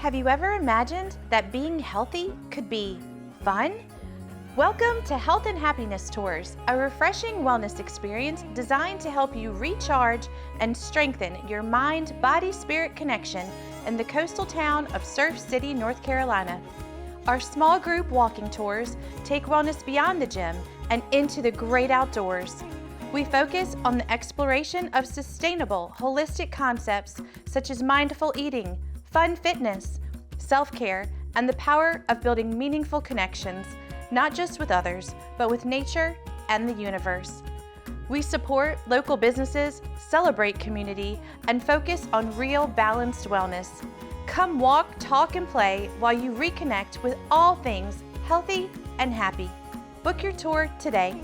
Have you ever imagined that being healthy could be fun? Welcome to Health and Happiness Tours, a refreshing wellness experience designed to help you recharge and strengthen your mind-body-spirit connection in the coastal town of Surf City, North Carolina. Our small group walking tours take wellness beyond the gym and into the great outdoors. We focus on the exploration of sustainable, holistic concepts such as mindful eating, fun fitness, self-care, and the power of building meaningful connections, not just with others, but with nature and the universe. We support local businesses, celebrate community, and focus on real balanced wellness. Come walk, talk, and play while you reconnect with all things healthy and happy. Book your tour today.